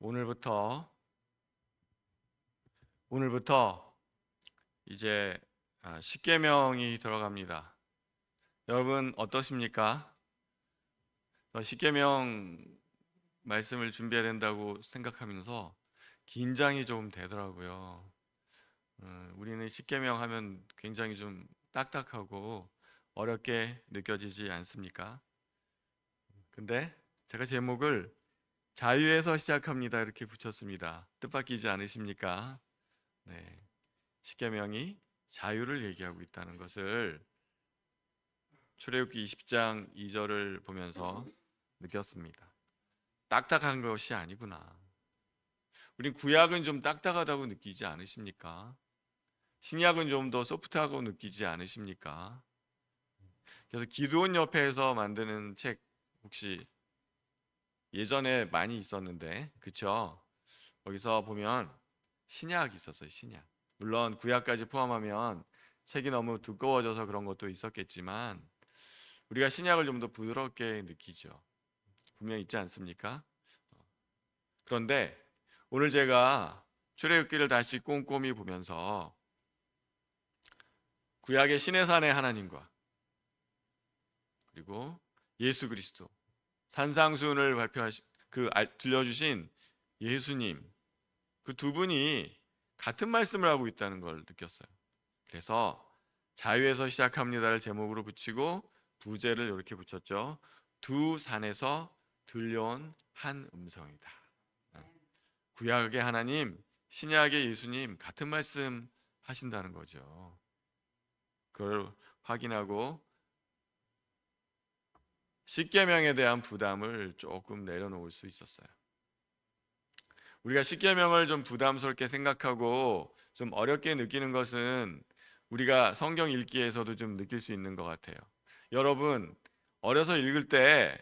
오늘부터 이제 십계명이 들어갑니다. 여러분 어떠십니까? 십계명 말씀을 준비해야 된다고 생각하면서 긴장이 좀 되더라고요. 우리는 십계명 하면 굉장히 좀 딱딱하고 어렵게 느껴지지 않습니까? 근데 제가 제목을 자유에서 시작합니다 이렇게 붙였습니다. 뜻밖이지 않으십니까? 네. 십계명이 자유를 얘기하고 있다는 것을 출애굽기 20장 2절을 보면서 느꼈습니다. 딱딱한 것이 아니구나. 우린 구약은 좀 딱딱하다고 느끼지 않으십니까? 신약은 좀 더 소프트하고 느끼지 않으십니까? 그래서 기드온 옆에서 만드는 책 혹시 예전에 많이 있었는데 그쵸? 거기서 보면 신약이 있었어요. 신약. 물론 구약까지 포함하면 책이 너무 두꺼워져서 그런 것도 있었겠지만 우리가 신약을 좀 더 부드럽게 느끼죠. 분명히 있지 않습니까? 그런데 오늘 제가 출애굽기를 다시 꼼꼼히 보면서 구약의 시내산의 하나님과 그리고 예수 그리스도 산상수훈을 발표하신 들려주신 예수님 그 두 분이 같은 말씀을 하고 있다는 걸 느꼈어요. 그래서 자유에서 시작합니다를 제목으로 붙이고 부제를 이렇게 붙였죠. 두 산에서 들려온 한 음성이다. 구약의 하나님, 신약의 예수님 같은 말씀 하신다는 거죠. 그걸 확인하고 십계명에 대한 부담을 조금 내려놓을 수 있었어요. 우리가 십계명을 좀 부담스럽게 생각하고 좀 어렵게 느끼는 것은 우리가 성경 읽기에서도 좀 느낄 수 있는 것 같아요. 여러분 어려서 읽을 때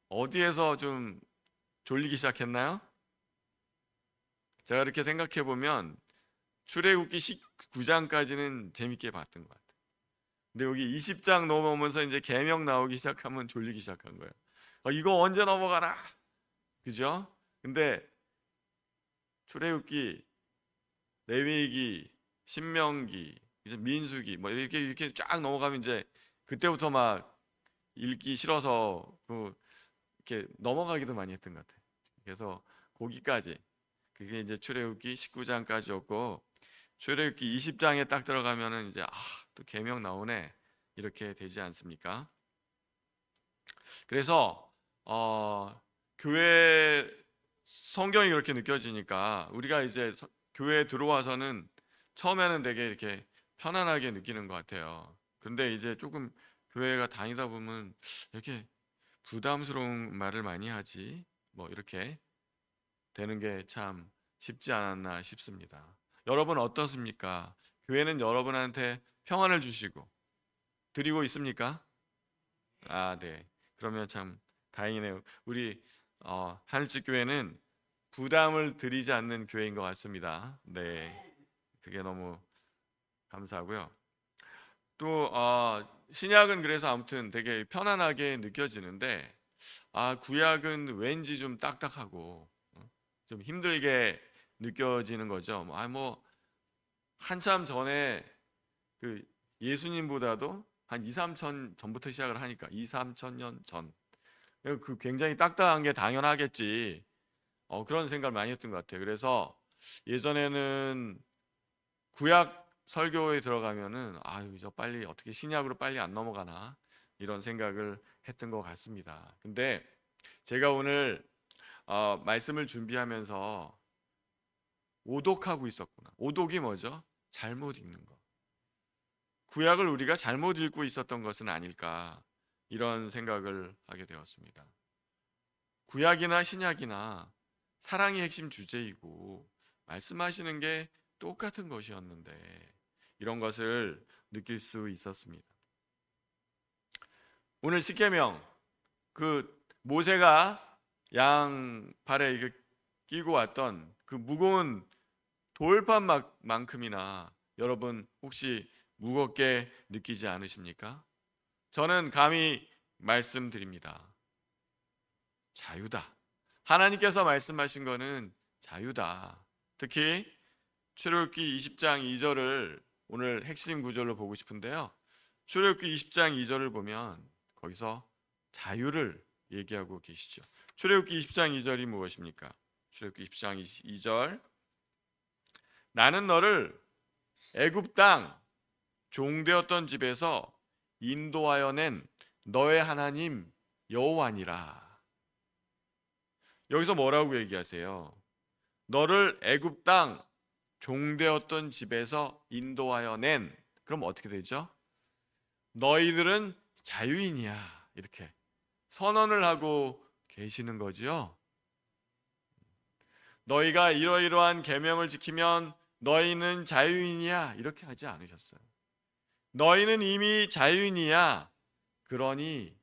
어디에서 좀 졸리기 시작했나요? 제가 이렇게 생각해 보면 출애굽기 19장까지는 재밌게 봤던 것 같아요. 근데 여기 20장 넘어오면서 이제 계명 나오기 시작하면 졸리기 시작한 거예요. 이거 언제 넘어가나? 그죠? 근데 출애굽기, 레위기, 신명기, 이제 민수기 뭐 이렇게 쫙 넘어가면 이제 그때부터 막 읽기 싫어서 이렇게 넘어가기도 많이 했던 것 같아요. 그래서 거기까지 그게 이제 출애굽기 19장까지였고 출애굽기 20장에 딱 들어가면은 이제 또 계명 나오네 이렇게 되지 않습니까? 그래서 교회 성경이 그렇게 느껴지니까 우리가 이제 교회에 들어와서는 처음에는 되게 이렇게 편안하게 느끼는 것 같아요. 근데 이제 조금 교회가 다니다 보면 이렇게 부담스러운 말을 많이 하지 뭐 이렇게 되는 게 참 쉽지 않았나 싶습니다. 여러분 어떻습니까? 교회는 여러분한테 평안을 주시고 드리고 있습니까? 네. 그러면 참 다행이네요. 우리 하늘집 교회는 부담을 드리지 않는 교회인 것 같습니다. 네. 그게 너무 감사하고요. 또 신약은 그래서 아무튼 되게 편안하게 느껴지는데 구약은 왠지 좀 딱딱하고 좀 힘들게 느껴지는 거죠. 뭐 한참 전에 그 예수님보다도 한 2, 3천 전부터 시작을 하니까 2, 3천 년 전. 그 굉장히 딱딱한 게 당연하겠지. 그런 생각을 많이 했던 것 같아요. 그래서 예전에는 구약 설교에 들어가면은 아유 저 빨리 어떻게 신약으로 빨리 안 넘어가나 이런 생각을 했던 것 같습니다. 근데 제가 오늘 말씀을 준비하면서 오독하고 있었구나. 오독이 뭐죠? 잘못 읽는 거. 구약을 우리가 잘못 읽고 있었던 것은 아닐까 이런 생각을 하게 되었습니다. 구약이나 신약이나 사랑이 핵심 주제이고 말씀하시는 게 똑같은 것이었는데 이런 것을 느낄 수 있었습니다. 오늘 십계명 모세가 양 발에 끼고 왔던 그 무거운 돌판만큼이나 여러분 혹시 무겁게 느끼지 않으십니까? 저는 감히 말씀드립니다. 자유다. 하나님께서 말씀하신 거는 자유다. 특히 출애굽기 20장 2절을 오늘 핵심 구절로 보고 싶은데요. 출애굽기 20장 2절을 보면 거기서 자유를 얘기하고 계시죠. 출애굽기 20장 2절이 무엇입니까? 출애굽기 20장 2절, 나는 너를 애굽 땅 종되었던 집에서 인도하여 낸 너의 하나님 여호와니라. 여기서 뭐라고 얘기하세요? 너를 애굽 땅 종되었던 집에서 인도하여 낸, 그럼 어떻게 되죠? 너희들은 자유인이야, 이렇게 선언을 하고 계시는 거지요. 너희가 이러이러한 계명을 지키면 너희는 자유인이야, 이렇게 하지 않으셨어요. 너희는 이미 자유인이야. 그러니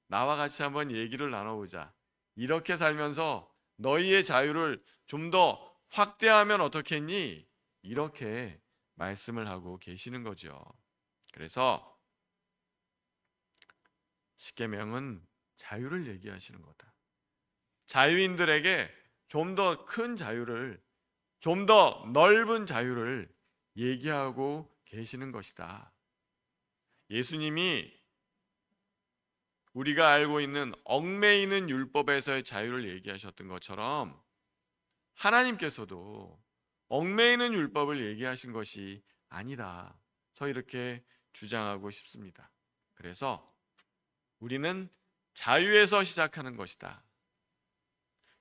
나와 같이 한번 얘기를 나눠보자. 이렇게 살면서 너희의 자유를 좀 더 확대하면 어떻겠니? 이렇게 말씀을 하고 계시는 거죠. 그래서 십계명은 자유를 얘기하시는 거다. 자유인들에게 좀 더 큰 자유를, 좀 더 넓은 자유를 얘기하고 계시는 것이다. 예수님이 우리가 알고 있는 얽매이는 율법에서의 자유를 얘기하셨던 것처럼 하나님께서도 얽매이는 율법을 얘기하신 것이 아니다. 저 이렇게 주장하고 싶습니다. 그래서 우리는 자유에서 시작하는 것이다.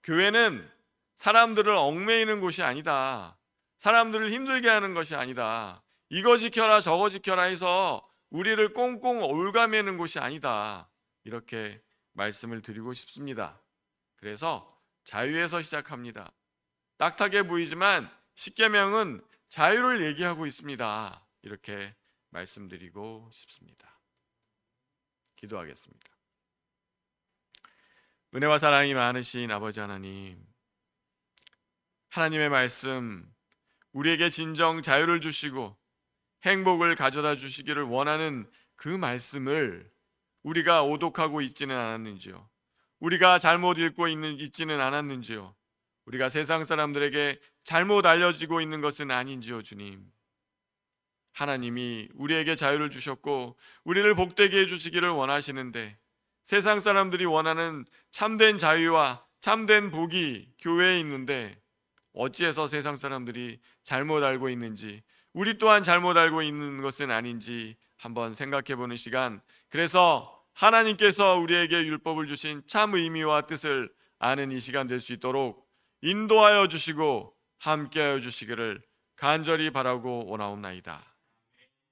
교회는 사람들을 얽매이는 곳이 아니다. 사람들을 힘들게 하는 것이 아니다. 이거 지켜라 저거 지켜라 해서 우리를 꽁꽁 올가매는 곳이 아니다. 이렇게 말씀을 드리고 싶습니다. 그래서 자유에서 시작합니다. 딱하게 보이지만 십계명은 자유를 얘기하고 있습니다. 이렇게 말씀드리고 싶습니다. 기도하겠습니다. 은혜와 사랑이 많으신 아버지 하나님, 하나님의 말씀, 우리에게 진정 자유를 주시고 행복을 가져다 주시기를 원하는 그 말씀을 우리가 오독하고 있지는 않았는지요? 우리가 잘못 읽고 있지는 않았는지요? 우리가 세상 사람들에게 잘못 알려지고 있는 것은 아닌지요, 주님? 하나님이 우리에게 자유를 주셨고 우리를 복되게 해주시기를 원하시는데 세상 사람들이 원하는 참된 자유와 참된 복이 교회에 있는데 어찌해서 세상 사람들이 잘못 알고 있는지, 우리 또한 잘못 알고 있는 것은 아닌지 한번 생각해 보는 시간, 그래서 하나님께서 우리에게 율법을 주신 참 의미와 뜻을 아는 이 시간 될 수 있도록 인도하여 주시고 함께하여 주시기를 간절히 바라고 원하옵나이다.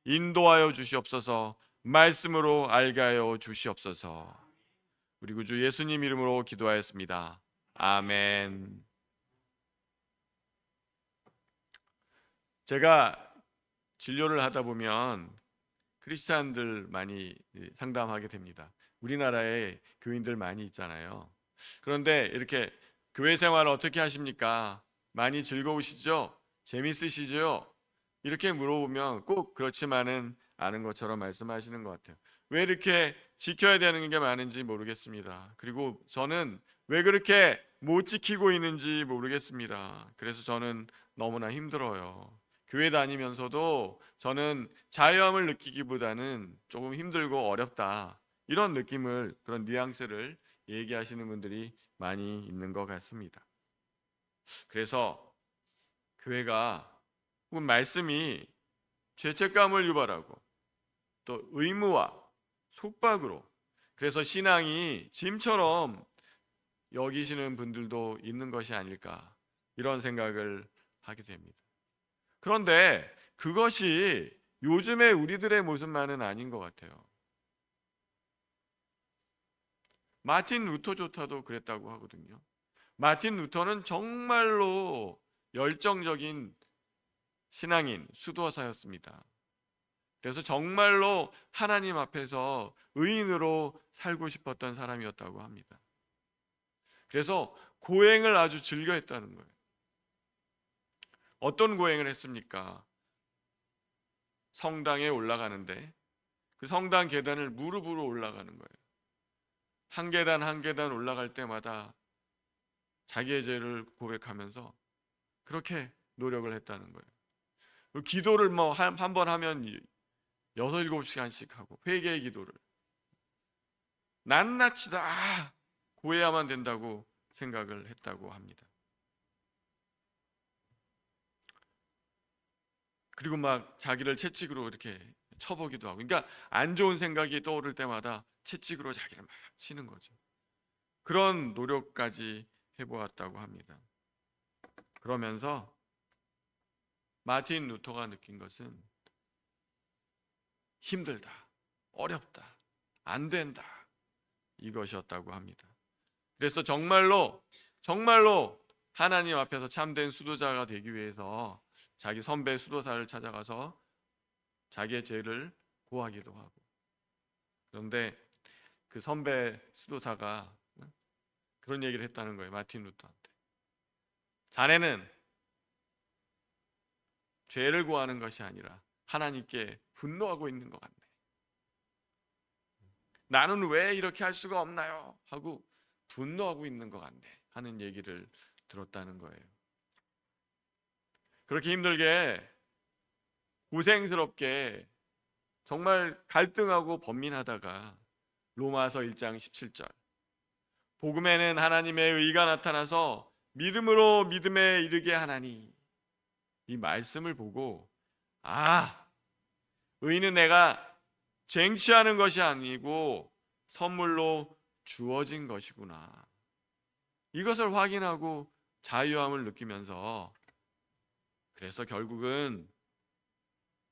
인도하여 주시옵소서. 말씀으로 알게 하여 주시옵소서. 우리 구주 예수님 이름으로 기도하였습니다. 아멘. 제가 진료를 하다 보면 크리스찬들 많이 상담하게 됩니다. 우리나라에 교인들 많이 있잖아요. 그런데 이렇게 교회 생활 어떻게 하십니까? 많이 즐거우시죠? 재밌으시죠? 이렇게 물어보면 꼭 그렇지만은 않은 것처럼 말씀하시는 것 같아요. 왜 이렇게 지켜야 되는 게 많은지 모르겠습니다. 그리고 저는 왜 그렇게 못 지키고 있는지 모르겠습니다. 그래서 저는 너무나 힘들어요. 교회 다니면서도 저는 자유함을 느끼기보다는 조금 힘들고 어렵다, 이런 느낌을, 그런 뉘앙스를 얘기하시는 분들이 많이 있는 것 같습니다. 그래서 교회가 혹은 말씀이 죄책감을 유발하고 또 의무와 속박으로, 그래서 신앙이 짐처럼 여기시는 분들도 있는 것이 아닐까, 이런 생각을 하게 됩니다. 그런데 그것이 요즘의 우리들의 모습만은 아닌 것 같아요. 마틴 루터조차도 그랬다고 하거든요. 마틴 루터는 정말로 열정적인 신앙인, 수도사였습니다. 그래서 정말로 하나님 앞에서 의인으로 살고 싶었던 사람이었다고 합니다. 그래서 고행을 아주 즐겨했다는 거예요. 어떤 고행을 했습니까? 성당에 올라가는데 그 성당 계단을 무릎으로 올라가는 거예요. 한 계단 한 계단 올라갈 때마다 자기의 죄를 고백하면서 그렇게 노력을 했다는 거예요. 기도를 뭐 한 번 하면 6-7시간씩 하고 회개의 기도를 낱낱이 다 구해야만 된다고 생각을 했다고 합니다. 그리고 막 자기를 채찍으로 이렇게 쳐보기도 하고, 그러니까 안 좋은 생각이 떠오를 때마다 채찍으로 자기를 막 치는 거죠. 그런 노력까지 해보았다고 합니다. 그러면서 마틴 루터가 느낀 것은 힘들다, 어렵다, 안 된다, 이것이었다고 합니다. 그래서 정말로 하나님 앞에서 참된 수도자가 되기 위해서 자기 선배 수도사를 찾아가서 자기의 죄를 고하기도 하고, 그런데 그 선배 수도사가 그런 얘기를 했다는 거예요. 마틴 루터한테. 자네는 죄를 고하는 것이 아니라 하나님께 분노하고 있는 것 같네. 나는 왜 이렇게 할 수가 없나요? 하고 분노하고 있는 것 같네 하는 얘기를 들었다는 거예요. 그렇게 힘들게 고생스럽게 정말 갈등하고 번민하다가 로마서 1장 17절, 복음에는 하나님의 의가 나타나서 믿음으로 믿음에 이르게 하나니, 이 말씀을 보고 의는 내가 쟁취하는 것이 아니고 선물로 주어진 것이구나, 이것을 확인하고 자유함을 느끼면서, 그래서 결국은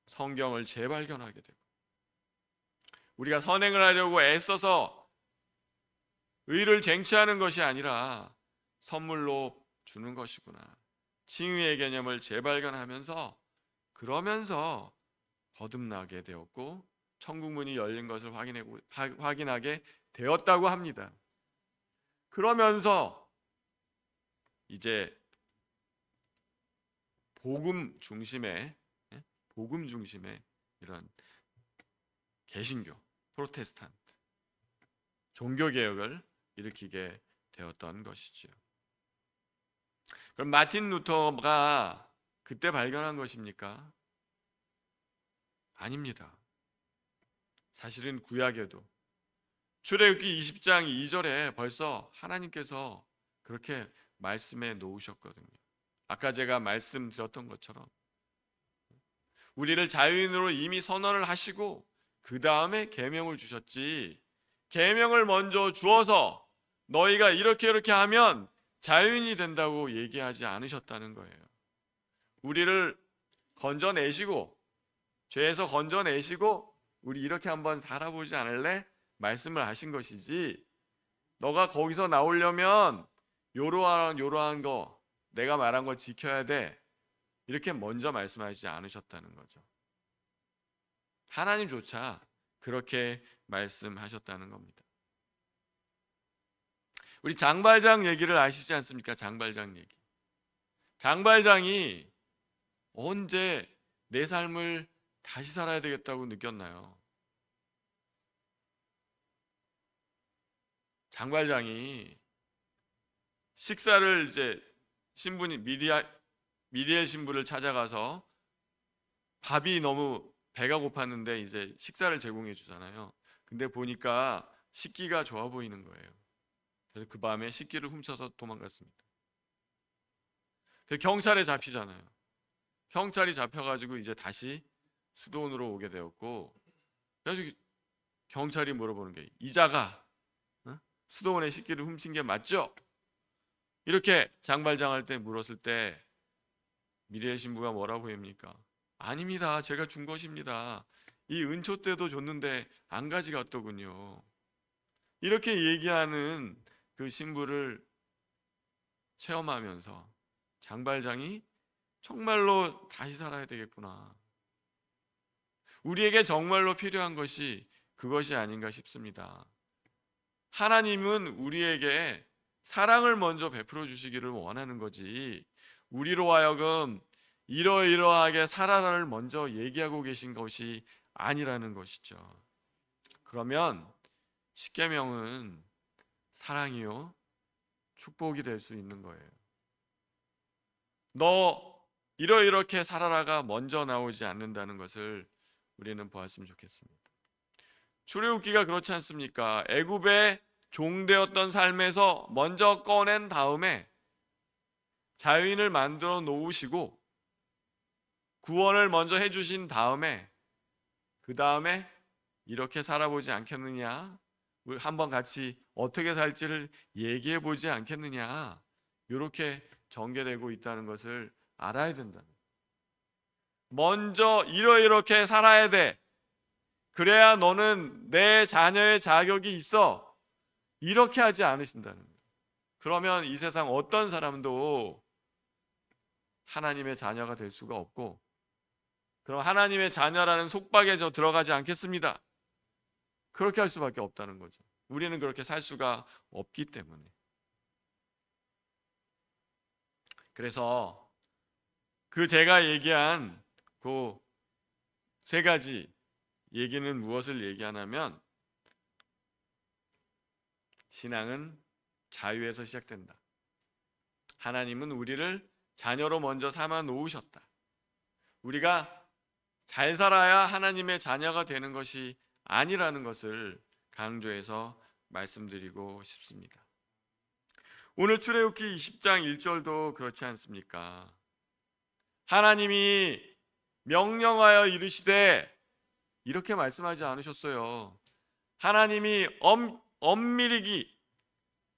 성경을 재발견하게 되고, 우리가 선행을 하려고 애써서 의를 쟁취하는 것이 아니라 선물로 주는 것이구나, 칭의의 개념을 재발견하면서, 그러면서 거듭나게 되었고 천국 문이 열린 것을 확인하게 되었다고 합니다. 그러면서 이제 복음 중심의 이런 개신교, 프로테스탄트 종교 개혁을 일으키게 되었던 것이지요. 그럼 마틴 루터가 그때 발견한 것입니까? 아닙니다. 사실은 구약에도 출애굽기 20장 2절에 벌써 하나님께서 그렇게 말씀해 놓으셨거든요. 아까 제가 말씀드렸던 것처럼 우리를 자유인으로 이미 선언을 하시고 그 다음에 계명을 주셨지, 계명을 먼저 주어서 너희가 이렇게 하면 자유인이 된다고 얘기하지 않으셨다는 거예요. 우리를 건져내시고, 죄에서 건져내시고 우리 이렇게 한번 살아보지 않을래? 말씀을 하신 것이지, 너가 거기서 나오려면 요러한 거, 내가 말한 거 지켜야 돼, 이렇게 먼저 말씀하시지 않으셨다는 거죠. 하나님조차 그렇게 말씀하셨다는 겁니다. 우리 장발장 얘기를 아시지 않습니까? 장발장 얘기. 장발장이 언제 내 삶을 다시 살아야 되겠다고 느꼈나요? 장발장이 식사를 이제 신부니 미리엘 신부를 찾아가서 밥이 너무 배가 고팠는데 이제 식사를 제공해 주잖아요. 근데 보니까 식기가 좋아 보이는 거예요. 그래서 그 밤에 식기를 훔쳐서 도망갔습니다. 그래서 경찰에 잡히잖아요. 경찰이 잡혀가지고 이제 다시 수도원으로 오게 되었고, 그래서 경찰이 물어보는 게, 이자가 수도원의 식기를 훔친 게 맞죠? 이렇게 장발장할 때 물었을 때 미리엘 신부가 뭐라고 합니까? 아닙니다, 제가 준 것입니다. 이 은초 때도 줬는데 안 가져갔더군요. 이렇게 얘기하는 그 신부를 체험하면서 장발장이 정말로 다시 살아야 되겠구나, 우리에게 정말로 필요한 것이 그것이 아닌가 싶습니다. 하나님은 우리에게 사랑을 먼저 베풀어 주시기를 원하는 거지, 우리로 하여금 이러이러하게 살아라를 먼저 얘기하고 계신 것이 아니라는 것이죠. 그러면 십계명은 사랑이요 축복이 될 수 있는 거예요. 너 이렇게 살아라가 먼저 나오지 않는다는 것을 우리는 보았으면 좋겠습니다. 출애굽기가 그렇지 않습니까? 애굽의 종되었던 삶에서 먼저 꺼낸 다음에 자유인을 만들어 놓으시고 구원을 먼저 해주신 다음에 그 다음에 이렇게 살아보지 않겠느냐? 우리 한번 같이 어떻게 살지를 얘기해 보지 않겠느냐? 이렇게 전개되고 있다는 것을 알아야 된다. 먼저 이렇게 살아야 돼. 그래야 너는 내 자녀의 자격이 있어. 이렇게 하지 않으신다는 거예요. 그러면 이 세상 어떤 사람도 하나님의 자녀가 될 수가 없고, 그럼 하나님의 자녀라는 속박에 저 들어가지 않겠습니다. 그렇게 할 수밖에 없다는 거죠. 우리는 그렇게 살 수가 없기 때문에. 그래서 그 제가 얘기한 그 세 가지 얘기는 무엇을 얘기하냐면, 신앙은 자유에서 시작된다. 하나님은 우리를 자녀로 먼저 삼아 놓으셨다. 우리가 잘 살아야 하나님의 자녀가 되는 것이 아니라는 것을 강조해서 말씀드리고 싶습니다. 오늘 출애굽기 20장 1절도 그렇지 않습니까? 하나님이 명령하여 이르시되, 이렇게 말씀하지 않으셨어요. 하나님이 엄밀히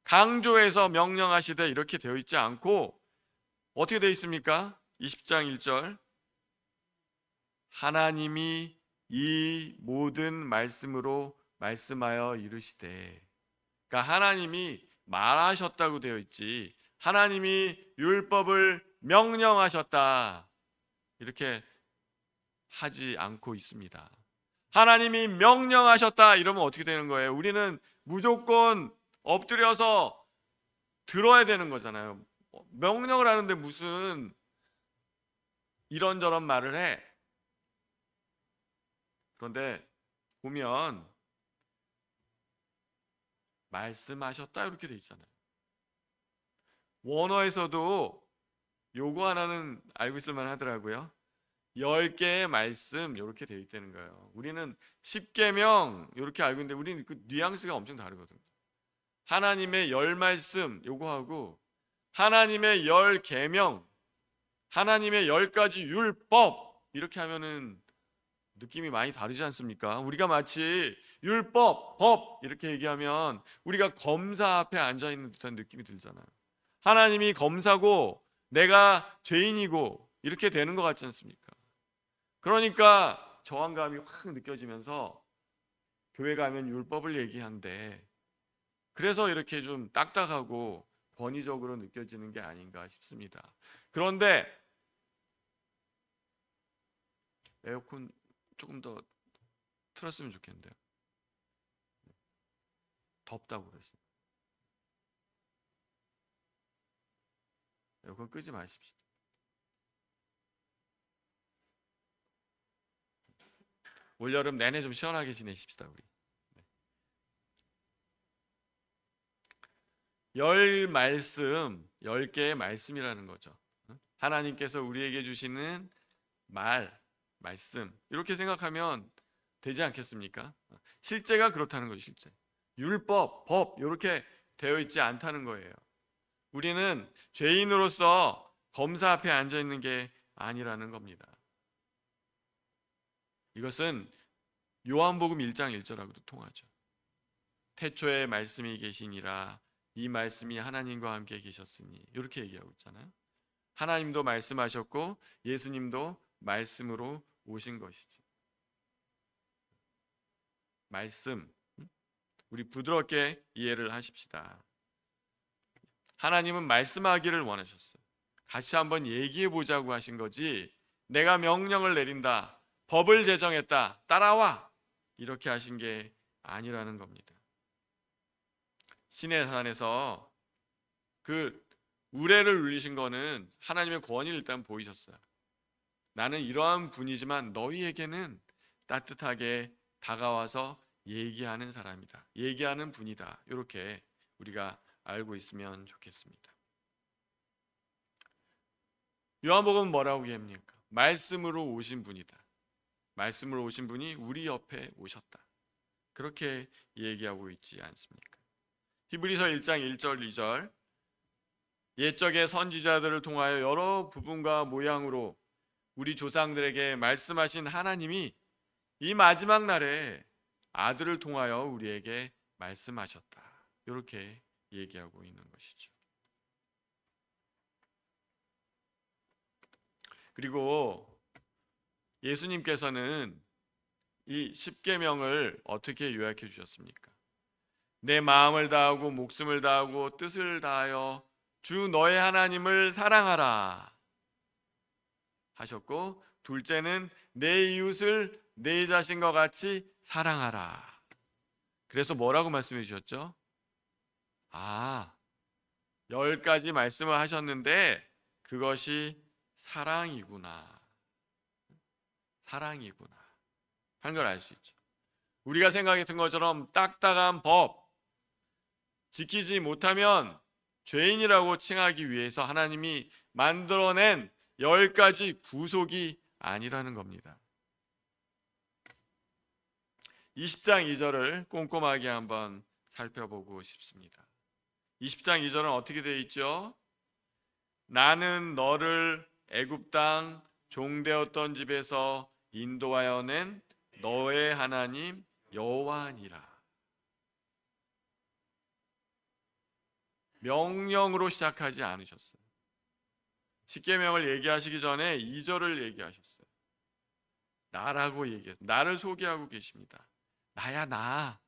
강조해서 명령하시되 이렇게 되어 있지 않고 어떻게 되어 있습니까? 20장 1절, 하나님이 이 모든 말씀으로 말씀하여 이르시되, 그러니까 하나님이 말하셨다고 되어 있지 하나님이 율법을 명령하셨다 이렇게 하지 않고 있습니다. 하나님이 명령하셨다 이러면 어떻게 되는 거예요? 우리는 무조건 엎드려서 들어야 되는 거잖아요. 명령을 하는데 무슨 이런저런 말을 해. 그런데 보면 말씀하셨다 이렇게 돼 있잖아요. 원어에서도 요거 하나는 알고 있을만 하더라고요. 10개의 말씀 이렇게 되어 있다는 거예요. 우리는 10계명 이렇게 알고 있는데 우리는 그 뉘앙스가 엄청 다르거든요. 하나님의 10말씀 요거하고 하나님의 10계명, 하나님의 10가지 율법 이렇게 하면은 느낌이 많이 다르지 않습니까? 우리가 마치 율법, 법 이렇게 얘기하면 우리가 검사 앞에 앉아 있는 듯한 느낌이 들잖아요. 하나님이 검사고 내가 죄인이고 이렇게 되는 것 같지 않습니까? 그러니까 저항감이 확 느껴지면서 교회 가면 율법을 얘기한대. 그래서 이렇게 좀 딱딱하고 권위적으로 느껴지는 게 아닌가 싶습니다. 그런데 에어컨 조금 더 틀었으면 좋겠는데요. 덥다고 그러시네. 에어컨 끄지 마십시오. 올여름 내내 좀 시원하게 지내십시다 우리. 열 말씀, 10개의 말씀이라는 거죠. 하나님께서 우리에게 주시는 말씀 이렇게 생각하면 되지 않겠습니까? 실제가 그렇다는 거죠. 실제 율법, 법 이렇게 되어 있지 않다는 거예요. 우리는 죄인으로서 검사 앞에 앉아 있는 게 아니라는 겁니다. 이것은 요한복음 1장 1절하고도 통하죠. 태초에 말씀이 계시니라 이 말씀이 하나님과 함께 계셨으니 이렇게 얘기하고 있잖아요. 하나님도 말씀하셨고 예수님도 말씀으로 오신 것이죠. 말씀, 우리 부드럽게 이해를 하십시다. 하나님은 말씀하기를 원하셨어요. 같이 한번 얘기해 보자고 하신 거지 내가 명령을 내린다, 법을 제정했다, 따라와 이렇게 하신 게 아니라는 겁니다. 시내산에서 그 우레를 울리신 거는 하나님의 권위를 일단 보이셨어요. 나는 이러한 분이지만 너희에게는 따뜻하게 다가와서 얘기하는 사람이다, 얘기하는 분이다, 이렇게 우리가 알고 있으면 좋겠습니다. 요한복음은 뭐라고 얘기합니까? 말씀으로 오신 분이다. 말씀으로 오신 분이 우리 옆에 오셨다. 그렇게 얘기하고 있지 않습니까? 히브리서 1장 1절 2절 옛적의 선지자들을 통하여 여러 부분과 모양으로 우리 조상들에게 말씀하신 하나님이 이 마지막 날에 아들을 통하여 우리에게 말씀하셨다. 이렇게 얘기하고 있는 것이죠. 그리고 예수님께서는 이 십계명을 어떻게 요약해 주셨습니까? 내 마음을 다하고 목숨을 다하고 뜻을 다하여 주 너의 하나님을 사랑하라 하셨고, 둘째는 내 이웃을 내 자신과 같이 사랑하라. 그래서 뭐라고 말씀해 주셨죠? 10가지 말씀을 하셨는데 그것이 사랑이구나. 사랑이구나 하는 걸 알 수 있죠. 우리가 생각했던 것처럼 딱딱한 법 지키지 못하면 죄인이라고 칭하기 위해서 하나님이 만들어낸 10가지 구속이 아니라는 겁니다. 20장 2절을 꼼꼼하게 한번 살펴보고 싶습니다. 20장 2절은 어떻게 되어 있죠? 나는 너를 애굽 땅 종되었던 집에서 인도하여 낸 너의 하나님 여호와니라. 명령으로 시작하지 않으셨어요. 십계명을 얘기하시기 전에 2절을 얘기하셨어요. 나라고 얘기해서 나를 소개하고 계십니다. 나야 나.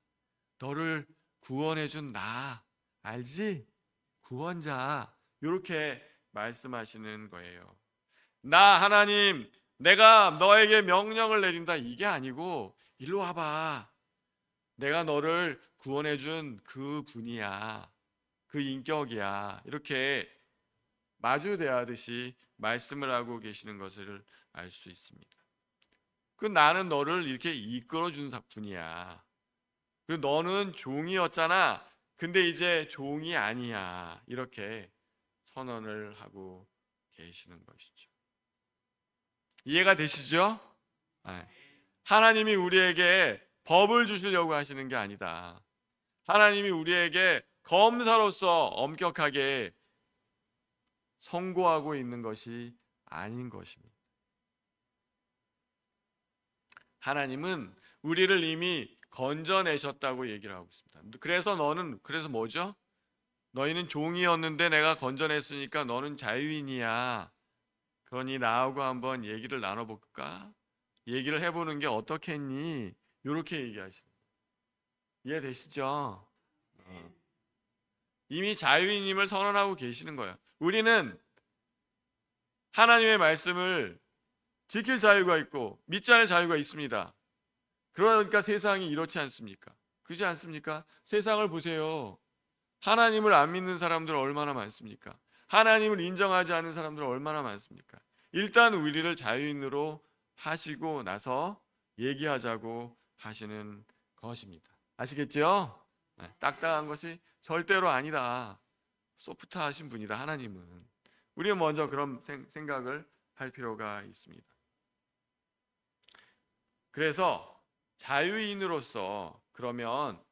너를 구원해 준 나. 알지? 구원자. 이렇게 말씀하시는 거예요. 나 하나님, 내가 너에게 명령을 내린다 이게 아니고 일로 와봐. 내가 너를 구원해 준 그 분이야. 그 인격이야. 이렇게 마주 대하듯이 말씀을 하고 계시는 것을 알 수 있습니다. 그 나는 너를 이렇게 이끌어 준 분이야. 그 너는 종이었잖아. 근데 이제 종이 아니야. 이렇게 선언을 하고 계시는 것이죠. 이해가 되시죠? 네. 하나님이 우리에게 법을 주시려고 하시는 게 아니다. 하나님이 우리에게 검사로서 엄격하게 선고하고 있는 것이 아닌 것입니다. 하나님은 우리를 이미 건져내셨다고 얘기를 하고 있습니다. 그래서 뭐죠? 너희는 종이었는데 내가 건져냈으니까 너는 자유인이야. 그러니 나하고 한번 얘기를 나눠볼까? 얘기를 해보는 게 어떻겠니? 이렇게 얘기하시는 거예요. 이해되시죠? 이미 자유인임을 선언하고 계시는 거예요. 우리는 하나님의 말씀을 지킬 자유가 있고 믿지 않을 자유가 있습니다. 그러니까 세상이 이렇지 않습니까? 그렇지 않습니까? 세상을 보세요. 하나님을 안 믿는 사람들 얼마나 많습니까? 하나님을 인정하지 않는 사람들 얼마나 많습니까? 일단 우리를 자유인으로 하시고 나서 얘기하자고 하시는 것입니다. 아시겠죠? 네, 딱딱한 것이 절대로 아니다. 소프트하신 분이다 하나님은. 우리는 먼저 그런 생각을 할 필요가 있습니다. 그래서 자유인으로서 그러면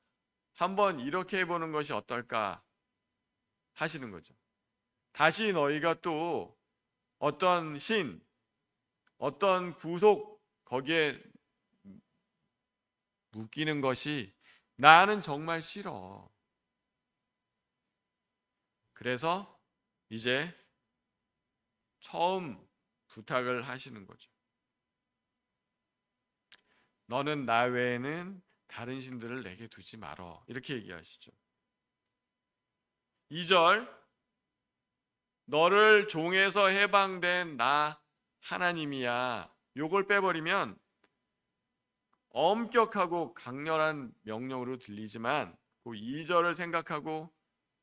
한번 이렇게 해보는 것이 어떨까 하시는 거죠. 다시 너희가 또 어떤 어떤 구속 거기에 묶이는 것이 나는 정말 싫어. 그래서 이제 처음 부탁을 하시는 거죠. 너는 나 외에는 다른 신들을 내게 두지 말어. 이렇게 얘기하시죠. 2절 너를 종에서 해방된 나 하나님이야. 요걸 빼버리면 엄격하고 강렬한 명령으로 들리지만 그 2절을 생각하고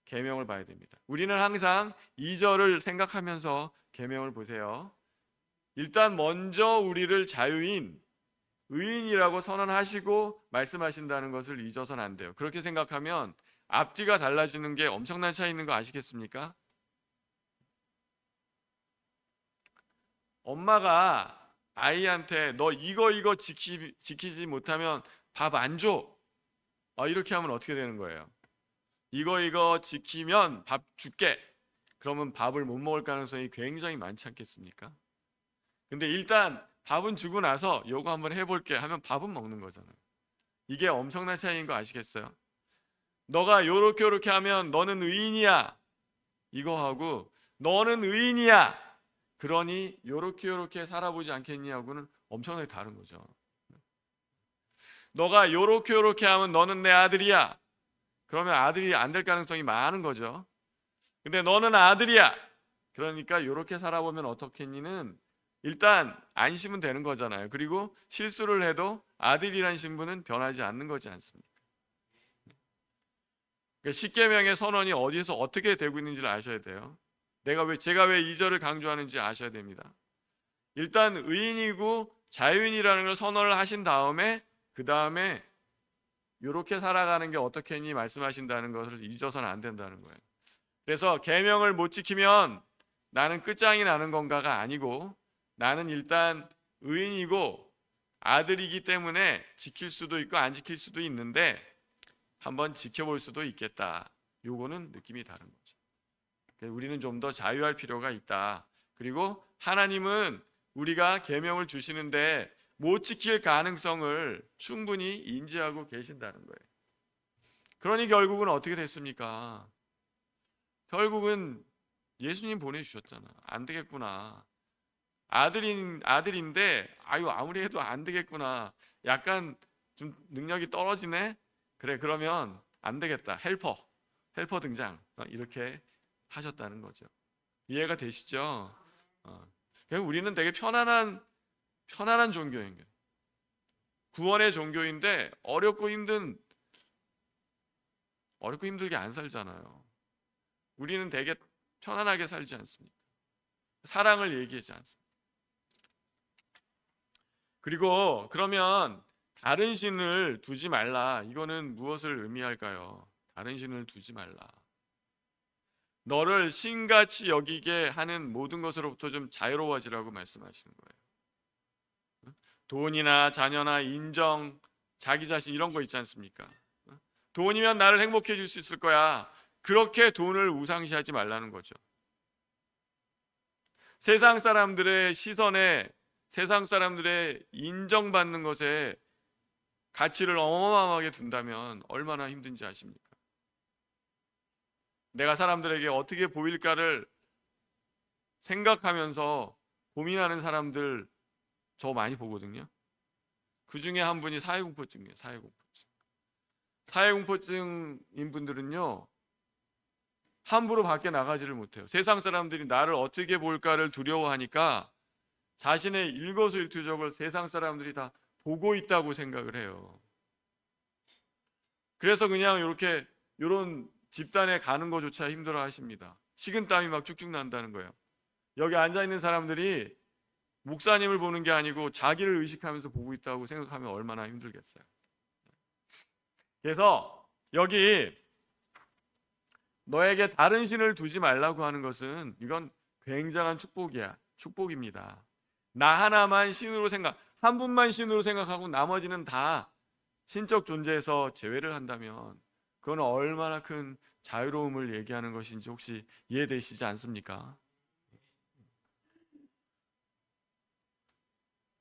계명을 봐야 됩니다. 우리는 항상 2절을 생각하면서 계명을 보세요. 일단 먼저 우리를 자유인, 의인이라고 선언하시고 말씀하신다는 것을 잊어서는 안 돼요. 그렇게 생각하면 앞뒤가 달라지는 게 엄청난 차이 있는 거 아시겠습니까? 엄마가 아이한테 너 이거 지키지 못하면 밥 안 줘. 이렇게 하면 어떻게 되는 거예요? 이거 지키면 밥 줄게. 그러면 밥을 못 먹을 가능성이 굉장히 많지 않겠습니까? 근데 일단 밥은 주고 나서 요거 한번 해볼게 하면 밥은 먹는 거잖아요. 이게 엄청난 차이인 거 아시겠어요? 너가 요렇게 하면 너는 의인이야. 이거 하고 너는 의인이야. 그러니 요렇게 살아보지 않겠냐고는 엄청나게 다른 거죠. 너가 요렇게 하면 너는 내 아들이야. 그러면 아들이 안 될 가능성이 많은 거죠. 근데 너는 아들이야. 그러니까 요렇게 살아보면 어떻겠니는 일단 안심은 되는 거잖아요. 그리고 실수를 해도 아들이란 신분은 변하지 않는 거지 않습니까? 그러니까 십계명의 선언이 어디에서 어떻게 되고 있는지를 아셔야 돼요. 제가 왜 2절을 강조하는지 아셔야 됩니다. 일단 의인이고 자유인이라는 걸 선언을 하신 다음에 그 다음에 이렇게 살아가는 게 어떻겠니 말씀하신다는 것을 잊어서는 안 된다는 거예요. 그래서 계명을 못 지키면 나는 끝장이 나는 건가가 아니고 나는 일단 의인이고 아들이기 때문에 지킬 수도 있고 안 지킬 수도 있는데 한번 지켜볼 수도 있겠다. 요거는 느낌이 다른 거죠. 우리는 좀 더 자유할 필요가 있다. 그리고 하나님은 우리가 계명을 주시는데 못 지킬 가능성을 충분히 인지하고 계신다는 거예요. 그러니 결국은 어떻게 됐습니까? 결국은 예수님 보내주셨잖아. 안 되겠구나. 아들인데 아무리 해도 안 되겠구나. 약간 좀 능력이 떨어지네. 그래 그러면 안 되겠다. 헬퍼 등장. 이렇게 하셨다는 거죠. 이해가 되시죠? 우리는 되게 편안한 종교인 거예요. 구원의 종교인데 어렵고 힘들게 안 살잖아요. 우리는 되게 편안하게 살지 않습니까? 사랑을 얘기하지 않습니다. 그리고 그러면 다른 신을 두지 말라. 이거는 무엇을 의미할까요? 다른 신을 두지 말라. 너를 신같이 여기게 하는 모든 것으로부터 좀 자유로워지라고 말씀하시는 거예요. 돈이나 자녀나 인정, 자기 자신 이런 거 있지 않습니까? 돈이면 나를 행복해 줄 수 있을 거야. 그렇게 돈을 우상시하지 말라는 거죠. 세상 사람들의 시선에 세상 사람들의 인정받는 것에 가치를 어마어마하게 둔다면 얼마나 힘든지 아십니까? 내가 사람들에게 어떻게 보일까를 생각하면서 고민하는 사람들 저 많이 보거든요. 그 중에 한 분이 사회공포증이에요. 사회공포증인 분들은요 함부로 밖에 나가지를 못해요. 세상 사람들이 나를 어떻게 볼까를 두려워하니까 자신의 일거수일투족을 세상 사람들이 다 보고 있다고 생각을 해요. 그래서 그냥 이런 집단에 가는 것조차 힘들어 하십니다. 식은땀이 막 쭉쭉 난다는 거예요. 여기 앉아있는 사람들이 목사님을 보는 게 아니고 자기를 의식하면서 보고 있다고 생각하면 얼마나 힘들겠어요. 그래서 여기 너에게 다른 신을 두지 말라고 하는 것은 이건 굉장한 축복입니다. 나 하나만 신으로 한 분만 신으로 생각하고 나머지는 다 신적 존재에서 제외를 한다면 그건 얼마나 큰 자유로움을 얘기하는 것인지 혹시 이해되시지 않습니까?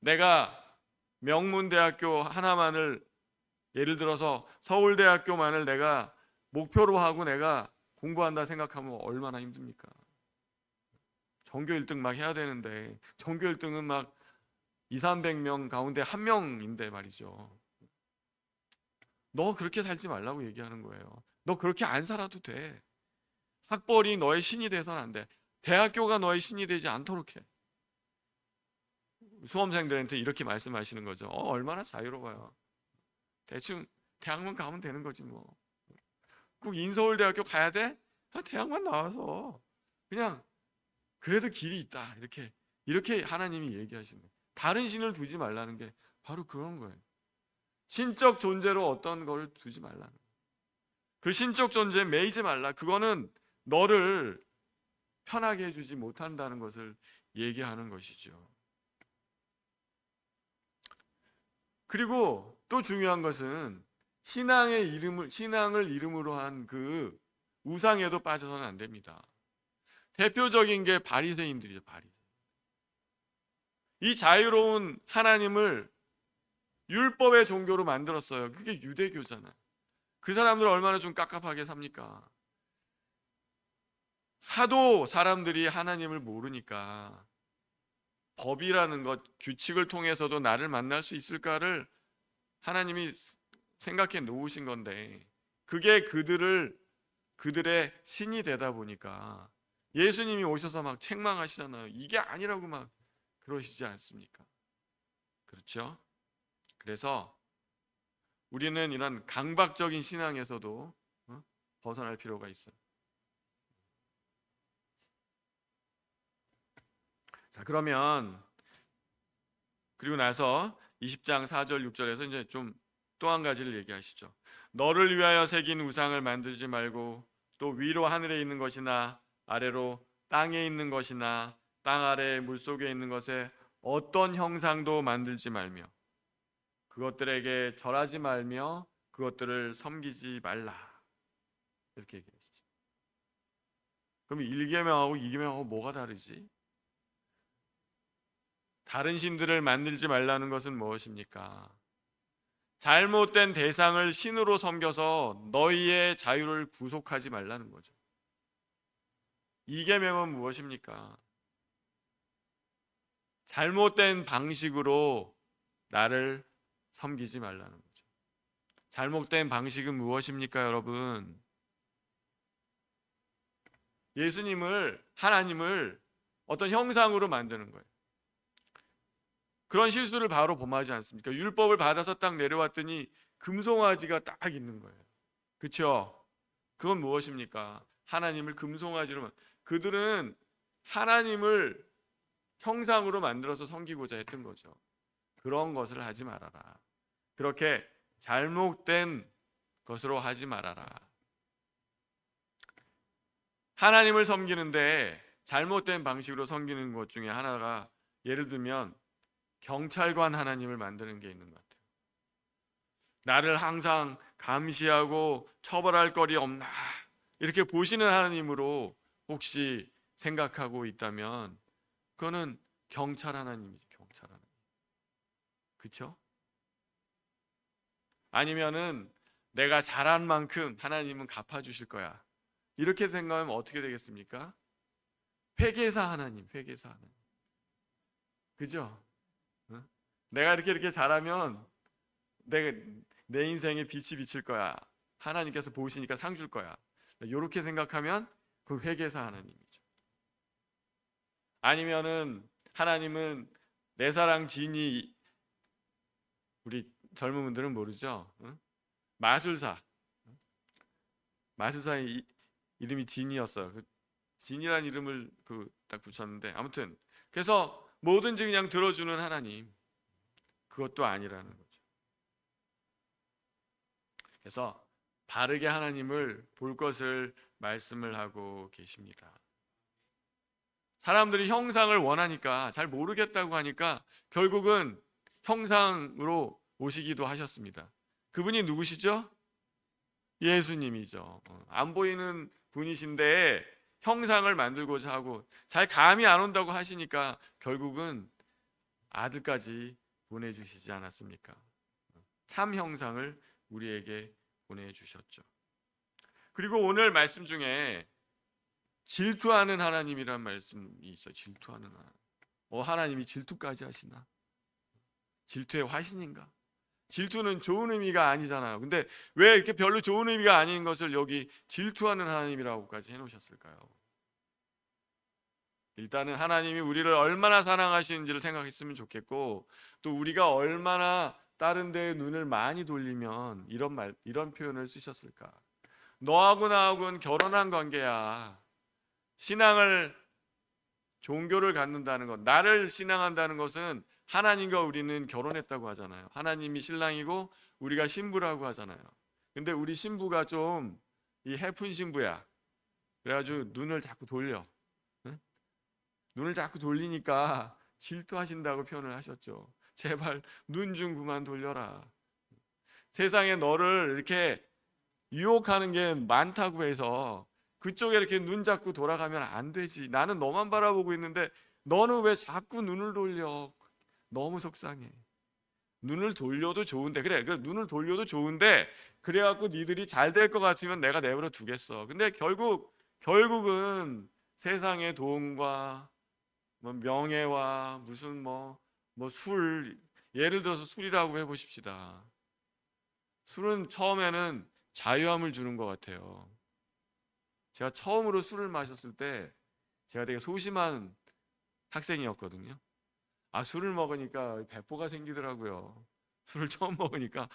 내가 명문대학교 하나만을 예를 들어서 서울대학교만을 내가 목표로 하고 내가 공부한다 생각하면 얼마나 힘듭니까? 전교 1등 막 해야 되는데 전교 1등은 막 200~300명 가운데 한 명인데 말이죠. 너 그렇게 살지 말라고 얘기하는 거예요. 너 그렇게 안 살아도 돼. 학벌이 너의 신이 돼서는 안 돼. 대학교가 너의 신이 되지 않도록 해. 수험생들한테 이렇게 말씀하시는 거죠. 얼마나 자유로워요. 대충 대학만 가면 되는 거지 뭐. 꼭 인서울대학교 가야 돼? 대학만 나와서 그냥 그래도 길이 있다. 이렇게 하나님이 얘기하시는 거예요. 다른 신을 두지 말라는 게 바로 그런 거예요. 신적 존재로 어떤 걸 두지 말라는 거예요. 그 신적 존재에 매이지 말라. 그거는 너를 편하게 해주지 못한다는 것을 얘기하는 것이죠. 그리고 또 중요한 것은 신앙을 이름으로 한 그 우상에도 빠져서는 안 됩니다. 대표적인 게 바리새인들이죠. 이 자유로운 하나님을 율법의 종교로 만들었어요. 그게 유대교잖아요. 그 사람들 얼마나 좀 깝깝하게 삽니까? 하도 사람들이 하나님을 모르니까 법이라는 것, 규칙을 통해서도 나를 만날 수 있을까를 하나님이 생각해 놓으신 건데, 그게 그들의 신이 되다 보니까 예수님이 오셔서 막 책망하시잖아요. 이게 아니라고 막 그러시지 않습니까? 그렇죠? 그래서 우리는 이런 강박적인 신앙에서도 벗어날 필요가 있어요. 자, 그러면 그리고 나서 20장 4절 6절에서 이제 좀 또 한 가지를 얘기하시죠. 너를 위하여 새긴 우상을 만들지 말고 또 위로 하늘에 있는 것이나 아래로 땅에 있는 것이나 땅 아래 물속에 있는 것에 어떤 형상도 만들지 말며 그것들에게 절하지 말며 그것들을 섬기지 말라. 이렇게 얘기하시죠. 그럼 1계명하고 2계명하고 뭐가 다르지? 다른 신들을 만들지 말라는 것은 무엇입니까? 잘못된 대상을 신으로 섬겨서 너희의 자유를 구속하지 말라는 거죠. 2계명은 무엇입니까? 잘못된 방식으로 나를 섬기지 말라는 거죠. 잘못된 방식은 무엇입니까, 여러분? 하나님을 어떤 형상으로 만드는 거예요. 그런 실수를 바로 범하지 않습니까? 율법을 받아서 딱 내려왔더니 금송아지가 딱 있는 거예요. 그렇죠? 그건 무엇입니까? 하나님을 금송아지로 그들은 하나님을 형상으로 만들어서 섬기고자 했던 거죠. 그런 것을 하지 말아라. 그렇게 잘못된 것으로 하지 말아라. 하나님을 섬기는데 잘못된 방식으로 섬기는 것 중에 하나가 예를 들면 경찰관 하나님을 만드는 게 있는 것 같아요. 나를 항상 감시하고 처벌할 거리 없나 이렇게 보시는 하나님으로 혹시 생각하고 있다면 그거는 경찰 하나님이죠. 경찰 하나님. 그렇죠? 아니면은 내가 잘한 만큼 하나님은 갚아주실 거야. 이렇게 생각하면 어떻게 되겠습니까? 회계사 하나님, 회계사 하나님. 그죠? 응? 내가 이렇게 잘하면 내 인생에 빛이 비칠 거야. 하나님께서 보시니까 상 줄 거야. 이렇게 생각하면 그 회계사 하나님이죠. 아니면은 하나님은 내 사랑 진이, 우리 젊은 분들은 모르죠. 응? 마술사. 마술사의 이름이 진이었어요. 그 진이라는 이름을 딱 붙였는데 아무튼 그래서 뭐든지 그냥 들어주는 하나님. 그것도 아니라는 거죠. 그래서 바르게 하나님을 볼 것을 말씀을 하고 계십니다. 사람들이 형상을 원하니까 잘 모르겠다고 하니까 결국은 형상으로 오시기도 하셨습니다. 그분이 누구시죠? 예수님이죠. 안 보이는 분이신데 형상을 만들고자 하고 잘 감이 안 온다고 하시니까 결국은 아들까지 보내주시지 않았습니까? 참 형상을 우리에게 보내주셨죠. 그리고 오늘 말씀 중에 질투하는 하나님이란 말씀이 있어요. 질투하는 하나님. 하나님이 질투까지 하시나? 질투의 화신인가? 질투는 좋은 의미가 아니잖아요. 근데 왜 이렇게 별로 좋은 의미가 아닌 것을 여기 질투하는 하나님이라고까지 해놓으셨을까요? 일단은 하나님이 우리를 얼마나 사랑하시는지를 생각했으면 좋겠고, 또 우리가 얼마나 다른 데에 눈을 많이 돌리면 이런 표현을 쓰셨을까? 너하고 나하고는 결혼한 관계야. 종교를 갖는다는 것, 나를 신앙한다는 것은 하나님과 우리는 결혼했다고 하잖아요. 하나님이 신랑이고 우리가 신부라고 하잖아요. 근데 우리 신부가 좀 이 해fun신부야. 그래가지고 눈을 자꾸 돌려. 응? 눈을 자꾸 돌리니까 질투하신다고 표현을 하셨죠. 제발 눈 좀 그만 돌려라. 세상에 너를 이렇게 유혹하는 게 많다고 해서 그쪽에 이렇게 눈 잡고 돌아가면 안 되지. 나는 너만 바라보고 있는데 너는 왜 자꾸 눈을 돌려? 너무 속상해. 눈을 돌려도 좋은데, 그래 눈을 돌려도 좋은데 그래갖고 니들이 잘 될 것 같으면 내가 내버려 두겠어. 근데 결국은 세상의 돈과 뭐 명예와 무슨 뭐 술, 예를 들어서 술이라고 해보십시다. 술은 처음에는 자유함을 주는 것 같아요. 제가 처음으로 술을 마셨을 때 제가 되게 소심한 학생이었거든요. 술을 먹으니까 배포가 생기더라고요. 술을 처음 먹으니까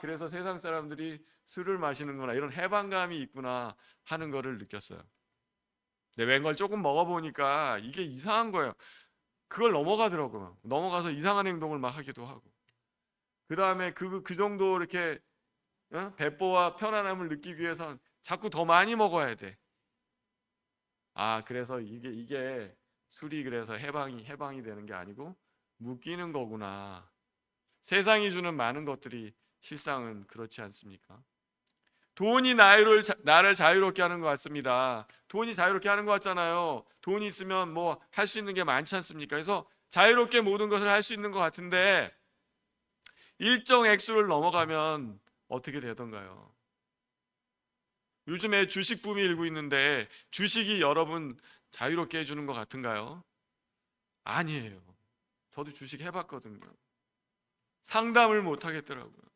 그래서 세상 사람들이 술을 마시는구나, 이런 해방감이 있구나 하는 거를 느꼈어요. 근데 웬걸 조금 먹어보니까 이게 이상한 거예요. 그걸 넘어가더라고요. 넘어가서 이상한 행동을 막 하기도 하고. 그 다음에 그 정도 이렇게 배포와 편안함을 느끼기 위해선 자꾸 더 많이 먹어야 돼. 그래서 이게 술이 그래서 해방이 되는 게 아니고 묶이는 거구나. 세상이 주는 많은 것들이 실상은 그렇지 않습니까? 돈이 나를 자유롭게 하는 것 같습니다. 돈이 자유롭게 하는 것 같잖아요. 돈이 있으면 뭐 할 수 있는 게 많지 않습니까? 그래서 자유롭게 모든 것을 할 수 있는 것 같은데 일정 액수를 넘어가면 어떻게 되던가요? 요즘에 주식 붐이 일고 있는데 주식이 여러분 자유롭게 해주는 것 같은가요? 아니에요. 저도 주식 해봤거든요. 상담을 못 하겠더라고요.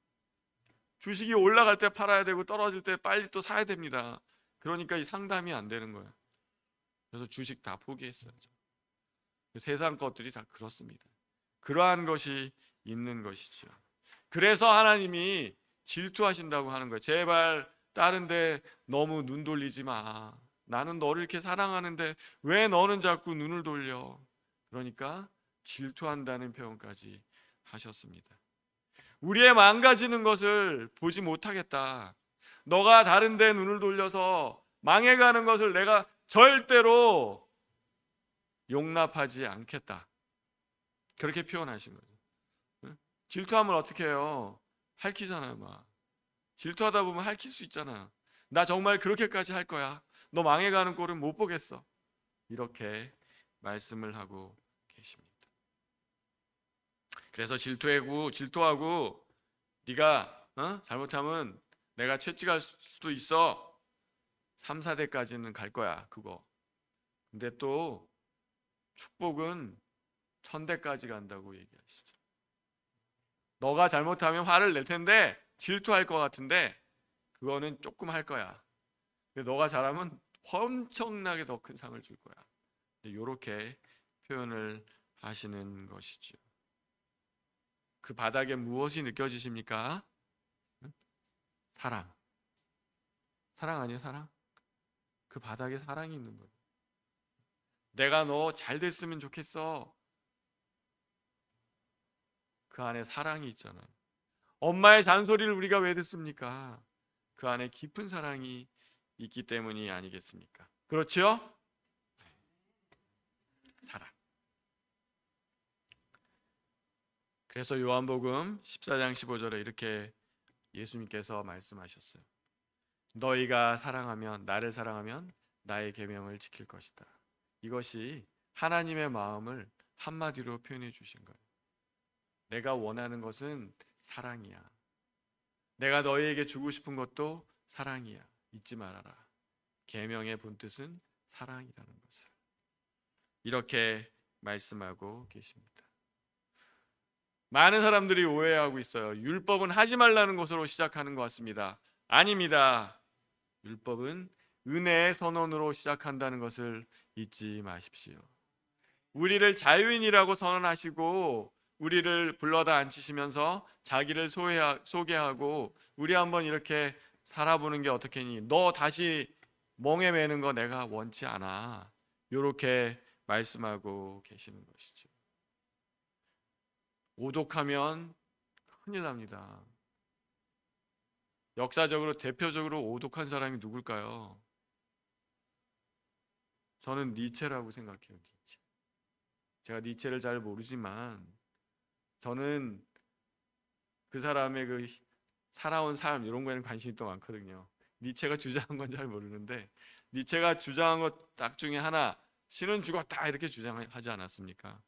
주식이 올라갈 때 팔아야 되고 떨어질 때 빨리 또 사야 됩니다. 그러니까 이 상담이 안 되는 거예요. 그래서 주식 다 포기했어요. 세상 것들이 다 그렇습니다. 그러한 것이 있는 것이죠. 그래서 하나님이 질투하신다고 하는 거예요. 제발 다른 데 너무 눈 돌리지 마. 나는 너를 이렇게 사랑하는데 왜 너는 자꾸 눈을 돌려? 그러니까 질투한다는 표현까지 하셨습니다. 우리의 망가지는 것을 보지 못하겠다. 너가 다른 데 눈을 돌려서 망해가는 것을 내가 절대로 용납하지 않겠다. 그렇게 표현하신 거죠. 응? 질투하면 어떻게 해요? 핥히잖아요, 막. 질투하다 보면 핥힐 수 있잖아요. 나 정말 그렇게까지 할 거야. 너 망해가는 꼴은 못 보겠어. 이렇게 말씀을 하고 계십니다. 그래서 질투하고 네가 잘못하면 내가 채찍할 수도 있어. 3, 4대까지는 갈 거야, 그거. 근데 또 축복은 1000대까지 간다고 얘기하시죠. 너가 잘못하면 화를 낼 텐데 질투할 것 같은데 그거는 조금 할 거야. 근데 너가 잘하면 엄청나게 더 큰 상을 줄 거야. 이렇게 표현을 하시는 것이죠. 그 바닥에 무엇이 느껴지십니까? 사랑. 사랑 아니에요, 사랑? 그 바닥에 사랑이 있는 거예요. 내가 너 잘 됐으면 좋겠어. 그 안에 사랑이 있잖아요. 엄마의 잔소리를 우리가 왜 듣습니까? 그 안에 깊은 사랑이 있기 때문이 아니겠습니까? 그렇죠? 사랑. 그래서 요한복음 14장 15절에 이렇게 예수님께서 말씀하셨어요. 너희가 사랑하면, 나를 사랑하면 나의 계명을 지킬 것이다. 이것이 하나님의 마음을 한마디로 표현해 주신 거예요. 내가 원하는 것은 사랑이야. 내가 너희에게 주고 싶은 것도 사랑이야. 잊지 말아라. 계명의 본뜻은 사랑이라는 것을. 이렇게 말씀하고 계십니다. 많은 사람들이 오해하고 있어요. 율법은 하지 말라는 것으로 시작하는 것 같습니다. 아닙니다. 율법은 은혜의 선언으로 시작한다는 것을 잊지 마십시오. 우리를 자유인이라고 선언하시고 우리를 불러다 앉히시면서 자기를 소개하고 우리 한번 이렇게 살아보는 게 어떻겠니? 너 다시 멍에 매는 거 내가 원치 않아. 이렇게 말씀하고 계시는 것이죠. 오독하면 큰일 납니다. 역사적으로 대표적으로 오독한 사람이 누굴까요? 저는 니체라고 생각해요. 니체. 제가 니체를 잘 모르지만 저는 그 사람의 그 살아온 삶 이런 거에는 관심이 또 많거든요. 니체가 주장한 건 잘 모르는데 니체가 주장한 것 딱 중에 하나, 신은 죽었다 이렇게 주장하지 않았습니까?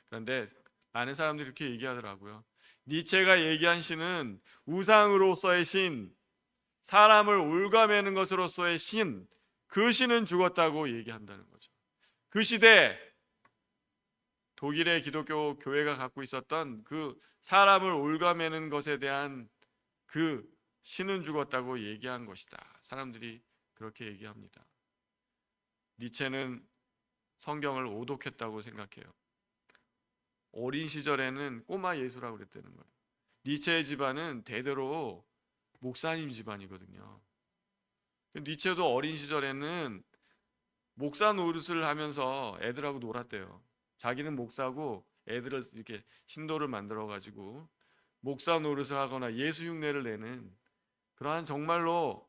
그런데 많은 사람들이 이렇게 얘기하더라고요. 니체가 얘기한 신은 우상으로서의 신, 사람을 올가매는 것으로서의 신, 그 신은 죽었다고 얘기한다는 거죠. 그 시대 독일의 기독교 교회가 갖고 있었던 그 사람을 올가매는 것에 대한 그 신은 죽었다고 얘기한 것이다. 사람들이 그렇게 얘기합니다. 니체는 성경을 오독했다고 생각해요. 어린 시절에는 꼬마 예수라고 그랬다는 거예요. 니체의 집안은 대대로 목사님 집안이거든요. 니체도 어린 시절에는 목사 노릇을 하면서 애들하고 놀았대요. 자기는 목사고 애들을 이렇게 신도를 만들어 가지고 목사 노릇을 하거나 예수 흉내를 내는 그러한 정말로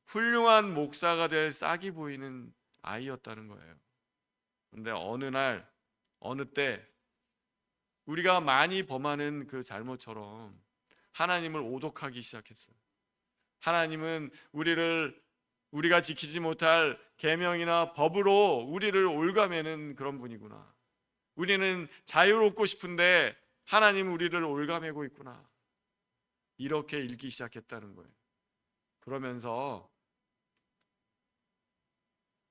훌륭한 목사가 될 싹이 보이는 아이였다는 거예요. 그런데 어느 날 어느 때 우리가 많이 범하는 그 잘못처럼 하나님을 오독하기 시작했어요. 하나님은 우리가 지키지 못할 계명이나 법으로 우리를 올가매는 그런 분이구나. 우리는 자유롭고 싶은데 하나님은 우리를 올가매고 있구나. 이렇게 읽기 시작했다는 거예요. 그러면서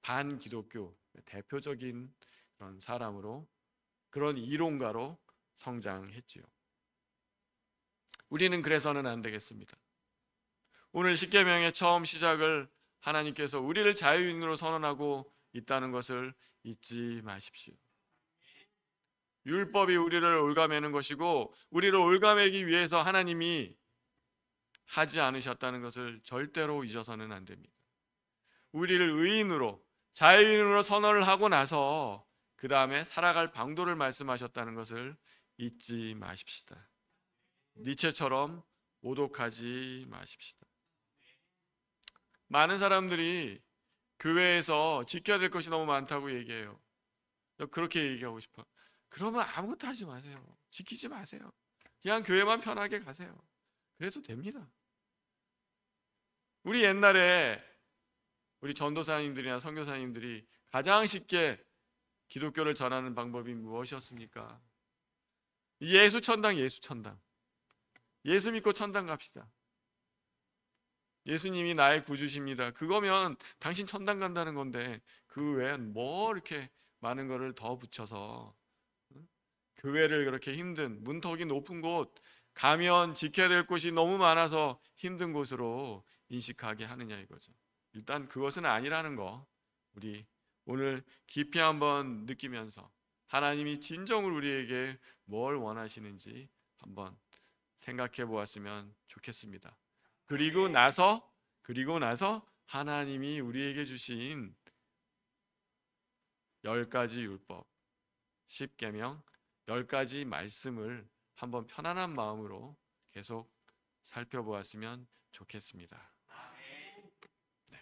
반기독교 대표적인 그런 사람으로, 그런 이론가로 성장했지요. 우리는 그래서는 안 되겠습니다. 오늘 십계명의 처음 시작을 하나님께서 우리를 자유인으로 선언하고 있다는 것을 잊지 마십시오. 율법이 우리를 올가매는 것이고 우리를 올가매기 위해서 하나님이 하지 않으셨다는 것을 절대로 잊어서는 안 됩니다. 우리를 의인으로 자유인으로 선언을 하고 나서 그 다음에 살아갈 방도를 말씀하셨다는 것을 잊지 마십시다. 니체처럼 오독하지 마십시다. 많은 사람들이 교회에서 지켜야 될 것이 너무 많다고 얘기해요. 그렇게 얘기하고 싶어. 그러면 아무것도 하지 마세요. 지키지 마세요. 그냥 교회만 편하게 가세요. 그래도 됩니다. 우리 옛날에 우리 전도사님들이나 선교사님들이 가장 쉽게 기독교를 전하는 방법이 무엇이었습니까? 예수 천당, 예수 천당. 예수 믿고 천당 갑시다. 예수님이 나의 구주십니다. 그거면 당신 천당 간다는 건데 그 외엔 뭐 이렇게 많은 거를 더 붙여서 교회를 그렇게 힘든 문턱이 높은 곳 가면 지켜야 될 곳이 너무 많아서 힘든 곳으로 인식하게 하느냐 이거죠. 일단 그것은 아니라는 거 우리 오늘 깊이 한번 느끼면서 하나님이 진정으로 우리에게 뭘 원하시는지 한번 생각해 보았으면 좋겠습니다. 그리고 나서 하나님이 우리에게 주신 10가지 율법, 10계명, 10가지 말씀을 한번 편안한 마음으로 계속 살펴보았으면 좋겠습니다. 네.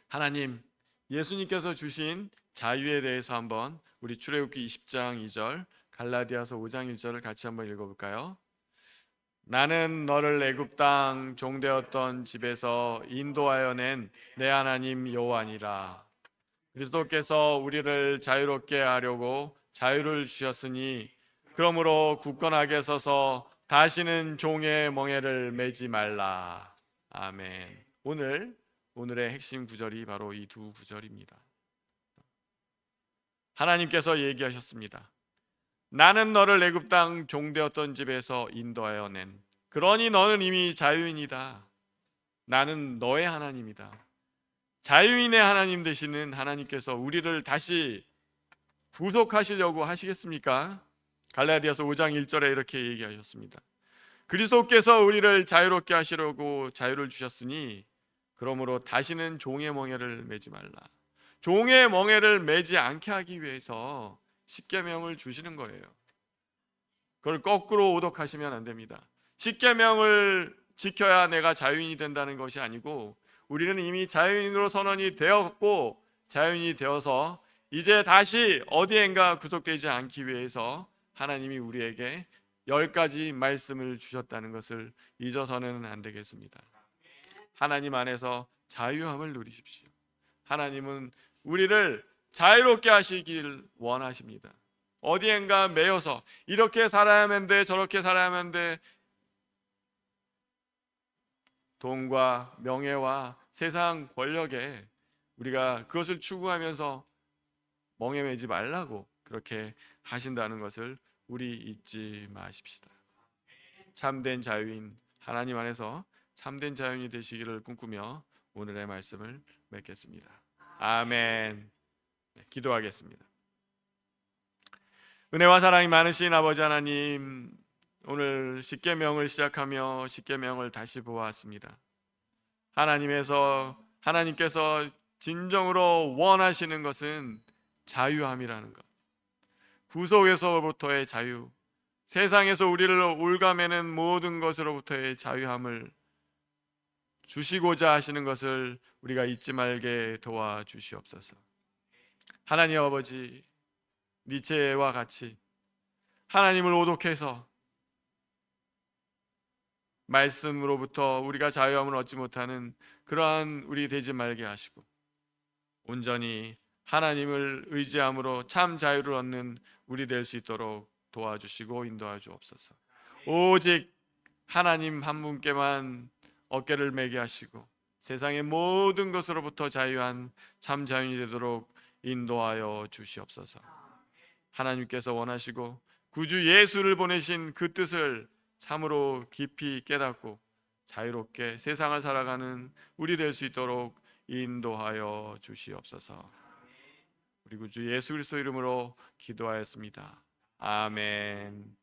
하나님, 예수님께서 주신 자유에 대해서 한번 우리 출애굽기 20장 2절, 갈라디아서 5장 1절을 같이 한번 읽어볼까요? 나는 너를 애굽 땅 종되었던 집에서 인도하여 낸 내 하나님 여호와니라. 그리스도께서 우리를 자유롭게 하려고 자유를 주셨으니 그러므로 굳건하게 서서 다시는 종의 멍에를 매지 말라. 아멘. 오늘의 핵심 구절이 바로 이 두 구절입니다. 하나님께서 얘기하셨습니다. 나는 너를 애굽 땅 종되었던 집에서 인도하여 낸, 그러니 너는 이미 자유인이다. 나는 너의 하나님이다. 자유인의 하나님 되시는 하나님께서 우리를 다시 구속하시려고 하시겠습니까? 갈라디아서 5장 1절에 이렇게 얘기하셨습니다. 그리스도께서 우리를 자유롭게 하시려고 자유를 주셨으니 그러므로 다시는 종의 멍에를 매지 말라. 종의 멍에를 매지 않게 하기 위해서 십계명을 주시는 거예요. 그걸 거꾸로 오독하시면 안 됩니다. 십계명을 지켜야 내가 자유인이 된다는 것이 아니고, 우리는 이미 자유인으로 선언이 되었고 자유인이 되어서 이제 다시 어디엔가 구속되지 않기 위해서 하나님이 우리에게 10가지 말씀을 주셨다는 것을 잊어서는 안 되겠습니다. 하나님 안에서 자유함을 누리십시오. 하나님은 우리를 자유롭게 하시길 원하십니다. 어디엔가 매여서 이렇게 살아야만 돼, 저렇게 살아야만 돼, 돈과 명예와 세상 권력에 우리가 그것을 추구하면서 멍에 매지 말라고 그렇게 하신다는 것을 우리 잊지 마십시다. 참된 자유인, 하나님 안에서 참된 자유인이 되시기를 꿈꾸며 오늘의 말씀을 맺겠습니다. 아멘. 네, 기도하겠습니다. 은혜와 사랑이 많으신 아버지 하나님, 오늘 십계명을 시작하며 십계명을 다시 보았습니다. 하나님께서 진정으로 원하시는 것은 자유함이라는 것, 구속에서부터의 자유, 세상에서 우리를 올가매는 모든 것으로부터의 자유함을 주시고자 하시는 것을 우리가 잊지 말게 도와주시옵소서. 하나님 아버지, 니체와 같이 하나님을 오독해서 말씀으로부터 우리가 자유함을 얻지 못하는 그러한 우리 되지 말게 하시고, 온전히 하나님을 의지함으로 참 자유를 얻는 우리 될 수 있도록 도와주시고 인도하 주옵소서. 오직 하나님 한 분께만 어깨를 매게 하시고 세상의 모든 것으로부터 자유한 참 자유인이 되도록 인도하여 주시옵소서. 하나님께서 원하시고 구주 예수를 보내신 그 뜻을 참으로 깊이 깨닫고 자유롭게 세상을 살아가는 우리 될 수 있도록 인도하여 주시옵소서. 우리 구주 예수 그리스도 이름으로 기도하였습니다. 아멘.